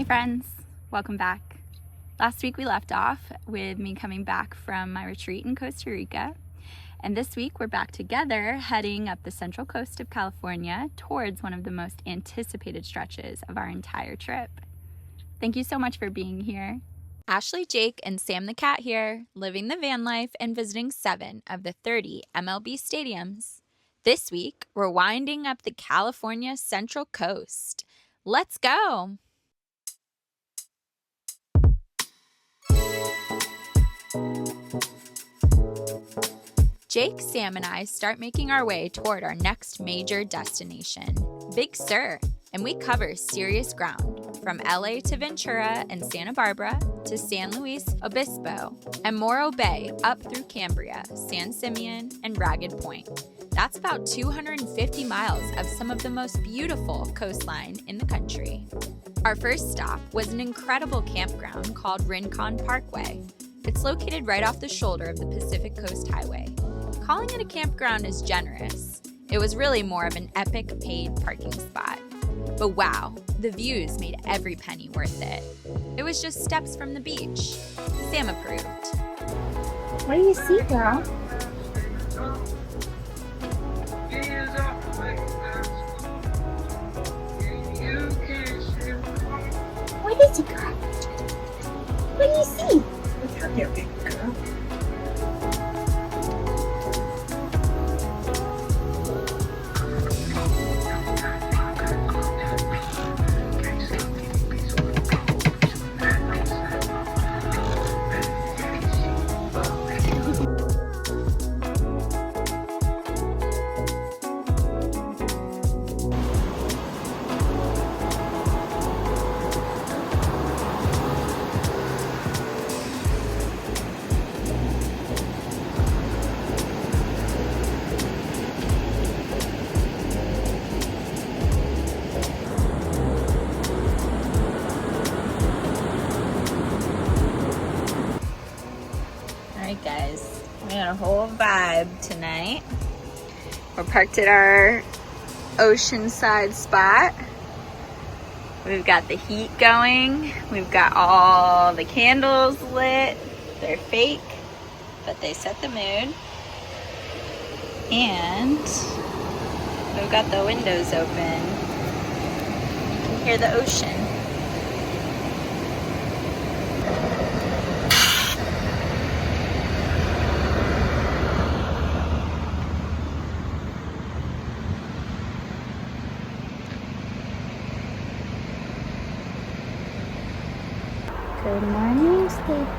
friends, welcome back. Last week we left off with me coming back from my retreat in Costa Rica, and this week we're back together heading up the central coast of California towards one of the most anticipated stretches of our entire trip. Thank you so much for being here. Ashley, Jake, and Sam the cat here, living the van life and visiting 7 of the 30 MLB stadiums. This week, we're winding up the California Central Coast. Let's go! Jake, Sam, and I start making our way toward our next major destination, Big Sur, and we cover serious ground, from LA to Ventura and Santa Barbara to San Luis Obispo and Morro Bay up through Cambria, San Simeon, and Ragged Point. That's about 250 miles of some of the most beautiful coastline in the country. Our first stop was an incredible campground called Rincon Parkway. It's located right off the shoulder of the Pacific Coast Highway. Calling it a campground is generous. It was really more of an epic paid parking spot. But wow, the views made every penny worth it. It was just steps from the beach. Sam approved. What do you see, girl? What is it, girl? What do you see? Look out there, big girl. Alright guys, we got a whole vibe tonight. We're parked at our oceanside spot. We've got the heat going. We've got all the candles lit. They're fake, but they set the mood. And we've got the windows open. You can hear the ocean. Good morning, sleepyhead.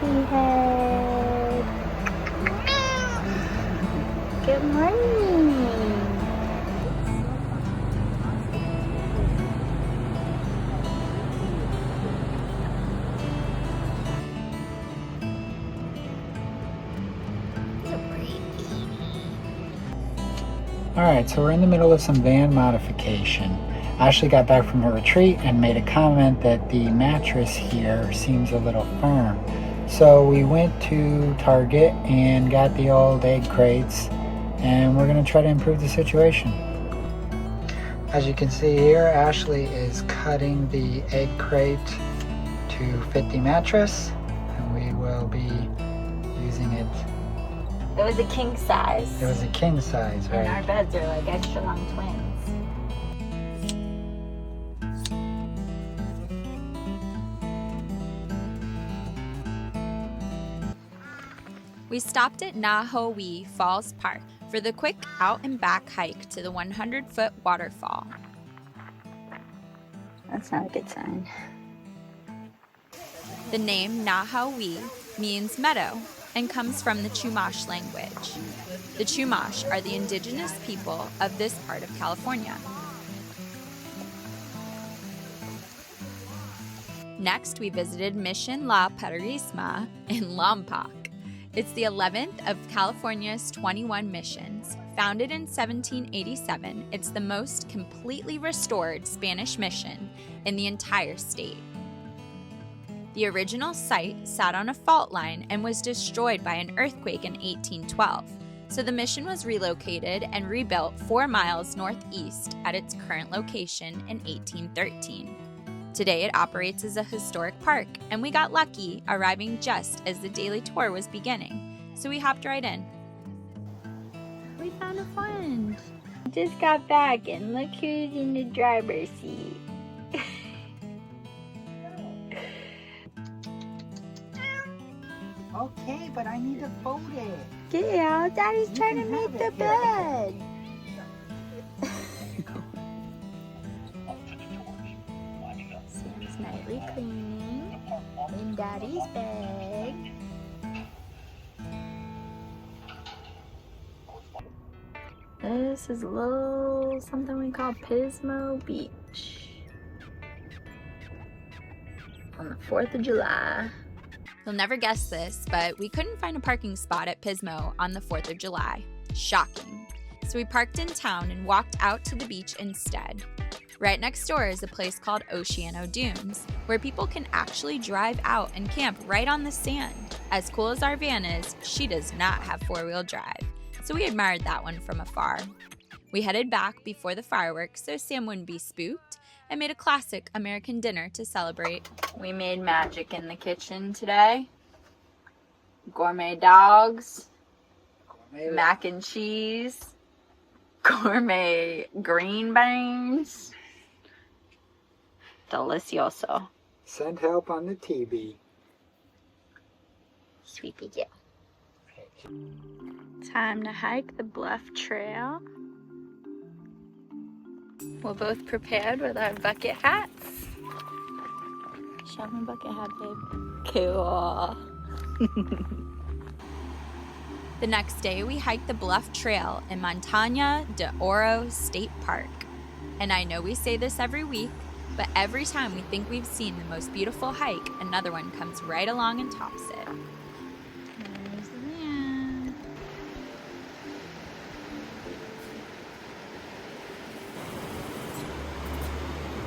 Good morning. Alright, so we're in the middle of some van modification. Ashley got back from her retreat and made a comment that the mattress here seems a little firm. So we went to Target and got the old egg crates, and we're going to try to improve the situation. As you can see here, Ashley is cutting the egg crate to fit the mattress, and we will be using it. It was a king size. It was a king size, right? And our beds are like extra long twins. We stopped at Nojoqui Falls Park for the quick out and back hike to the 100-foot waterfall. That's not a good sign. The name Nojoqui means meadow and comes from the Chumash language. The Chumash are the indigenous people of this part of California. Next, we visited Mission La Purísima in Lompoc. It's the 11th of California's 21 missions. Founded in 1787, it's the most completely restored Spanish mission in the entire state. The original site sat on a fault line and was destroyed by an earthquake in 1812, so the mission was relocated and rebuilt 4 miles northeast at its current location in 1813. Today it operates as a historic park, and we got lucky arriving just as the daily tour was beginning, so we hopped right in. We found a friend. Just got back and look who's in the driver's seat. Okay, but I need to fold it. Get out, Daddy's trying to make the bed. Sam's nightly cleaning in Daddy's bag. This is a little something we call Pismo Beach on the 4th of July. You'll never guess this, but we couldn't find a parking spot at Pismo on the 4th of July. Shocking. So we parked in town and walked out to the beach instead. Right next door is a place called Oceano Dunes, where people can actually drive out and camp right on the sand. As cool as our van is, she does not have four-wheel drive, so we admired that one from afar. We headed back before the fireworks so Sam wouldn't be spooked, and made a classic American dinner to celebrate. We made magic in the kitchen today. Gourmet dogs, mac and cheese, gourmet green beans. Delicioso. Send help on the TV. Sweet pea. Time to hike the Bluff Trail. We're both prepared with our bucket hats. Show me bucket hat, babe. Cool. The next day, we hiked the Bluff Trail in Montaña de Oro State Park. And I know we say this every week, but every time we think we've seen the most beautiful hike, another one comes right along and tops it. There's the van.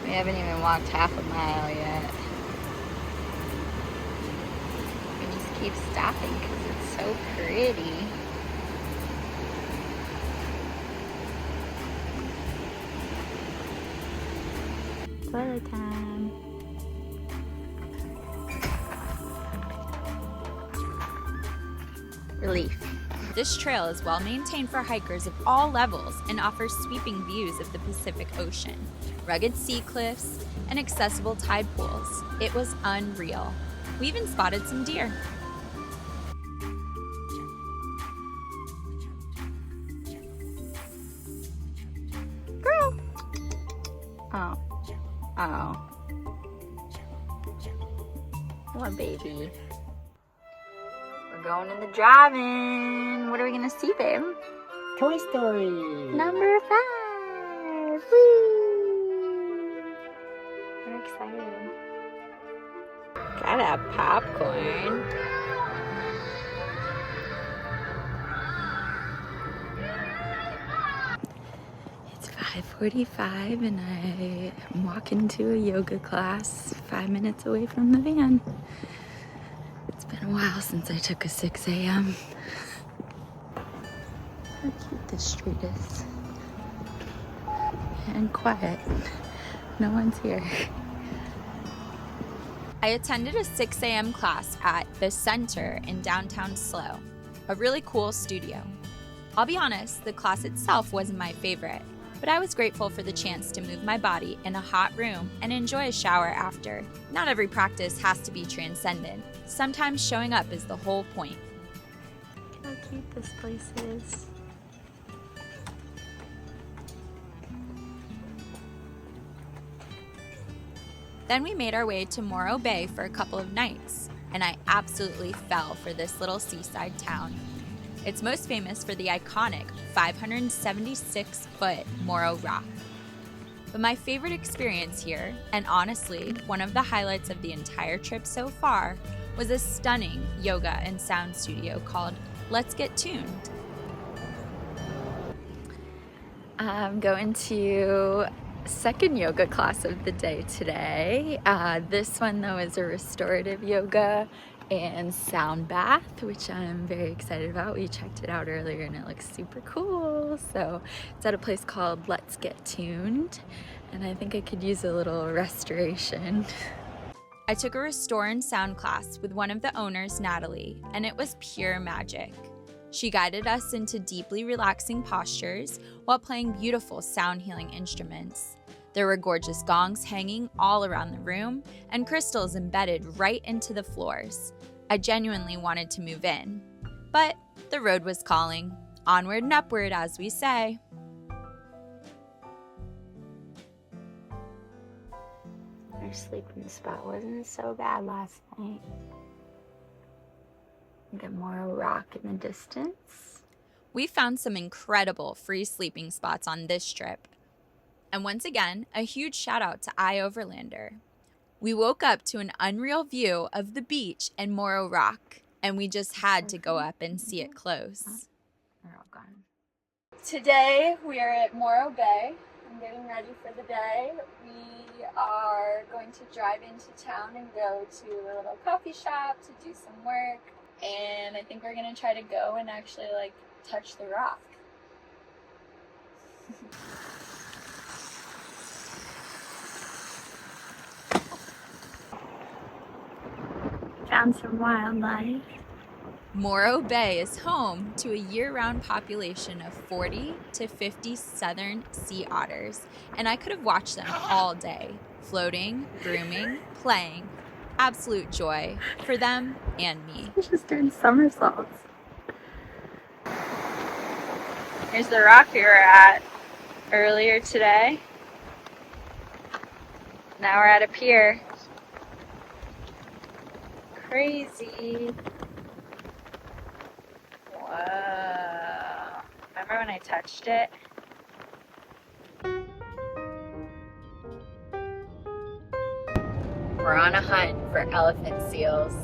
We haven't even walked half a mile yet. We just keep stopping because it's so pretty. Photo time. Relief. This trail is well maintained for hikers of all levels and offers sweeping views of the Pacific Ocean, rugged sea cliffs, and accessible tide pools. It was unreal. We even spotted some deer. Girl. Oh. Oh. What baby? We're going in the drive-in. What are we gonna see, babe? Toy Story. Number 5. Woo! We're excited. Gotta have popcorn. It's 5:45 and I am walking to a yoga class 5 minutes away from the van. It's been a while since I took a 6 a.m. How cute this street is. And quiet. No one's here. I attended a 6 a.m. class at The Center in downtown SLO, a really cool studio. I'll be honest, the class itself wasn't my favorite, but I was grateful for the chance to move my body in a hot room and enjoy a shower after. Not every practice has to be transcendent. Sometimes showing up is the whole point. Look how cute this place is. Then we made our way to Morro Bay for a couple of nights, and I absolutely fell for this little seaside town. It's most famous for the iconic 576-foot Morro Rock. But my favorite experience here, and honestly, one of the highlights of the entire trip so far, was a stunning yoga and sound studio called Let's Get Tuned. I'm going to second yoga class of the day today. This one though is a restorative yoga, and sound bath, which I'm very excited about. We checked it out earlier and it looks super cool. So it's at a place called Let's Get Tuned, and I think I could use a little restoration. I took a restore and sound class with one of the owners, Natalie, and it was pure magic. She guided us into deeply relaxing postures while playing beautiful sound healing instruments. There were gorgeous gongs hanging all around the room and crystals embedded right into the floors. I genuinely wanted to move in, but the road was calling. Onward and upward, as we say. Our sleeping spot wasn't so bad last night. Got Morro Rock in the distance. We found some incredible free sleeping spots on this trip. And once again, a huge shout out to iOverlander. We woke up to an unreal view of the beach and Morro Rock, and we just had to go up and see it close. They're all gone. Today we are at Morro Bay. I'm getting ready for the day. We are going to drive into town and go to a little coffee shop to do some work. And I think we're gonna try to go and actually like touch the rock. Found some wildlife. Morro Bay is home to a year-round population of 40 to 50 southern sea otters, and I could have watched them all day, floating, grooming, playing. Absolute joy for them and me. Just doing somersaults. Here's the rock we were at earlier today. Now we're at a pier. Crazy. Whoa. Remember when I touched it? We're on a hunt for elephant seals.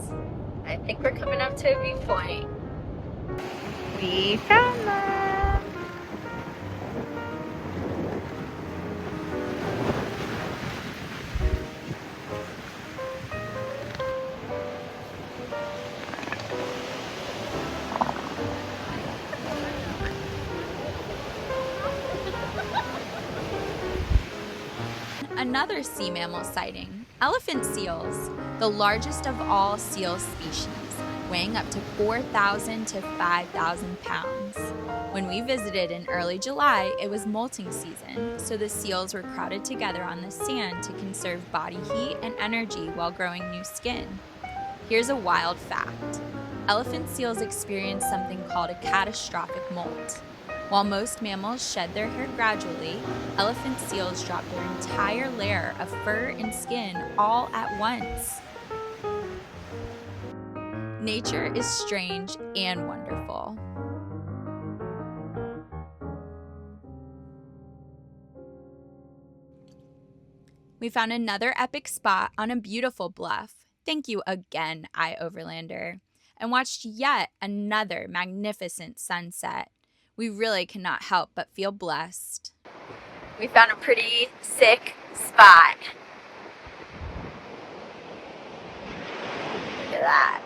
I think we're coming up to a viewpoint. We found them! Another sea mammal sighting, elephant seals, the largest of all seal species, weighing up to 4,000 to 5,000 pounds. When we visited in early July, it was molting season, so the seals were crowded together on the sand to conserve body heat and energy while growing new skin. Here's a wild fact. Elephant seals experience something called a catastrophic molt. While most mammals shed their hair gradually, elephant seals drop their entire layer of fur and skin all at once. Nature is strange and wonderful. We found another epic spot on a beautiful bluff. Thank you again, iOverlander. And watched yet another magnificent sunset. We really cannot help but feel blessed. We found a pretty sick spot. Look at that.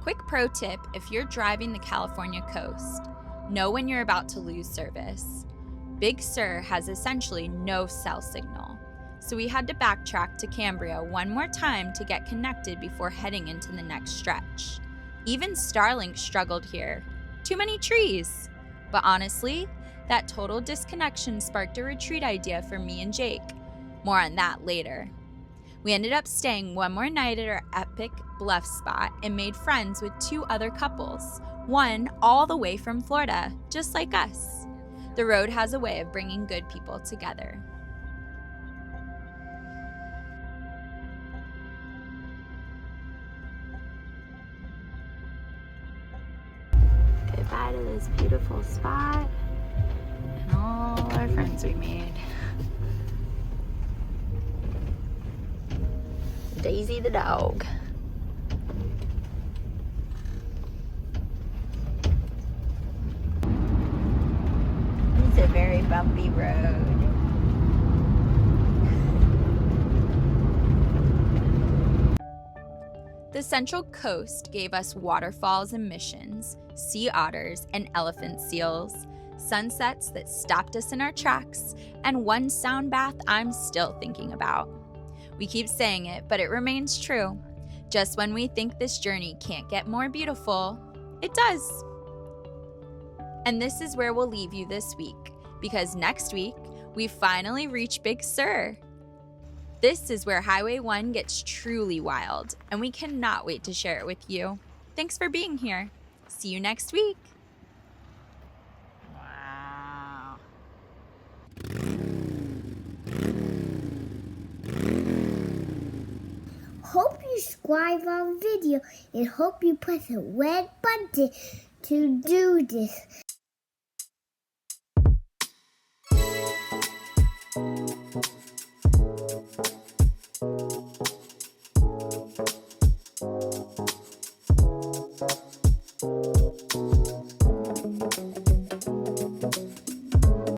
Quick pro tip if you're driving the California coast, know when you're about to lose service. Big Sur has essentially no cell signal, so we had to backtrack to Cambria one more time to get connected before heading into the next stretch. Even Starlink struggled here. Too many trees. But honestly, that total disconnection sparked a retreat idea for me and Jake. More on that later. We ended up staying one more night at our epic Bluff spot and made friends with 2 other couples, one all the way from Florida, just like us. The road has a way of bringing good people together. Goodbye to this beautiful spot and all our friends we made. Daisy the dog. It's a very bumpy road. The Central Coast gave us waterfalls and missions, sea otters and elephant seals, sunsets that stopped us in our tracks, and one sound bath I'm still thinking about. We keep saying it, but it remains true. Just when we think this journey can't get more beautiful, it does. And this is where we'll leave you this week, because next week, we finally reach Big Sur. This is where Highway 1 gets truly wild, and we cannot wait to share it with you. Thanks for being here. See you next week. Wow. Hope you subscribe our video and hope you press the red button to do this.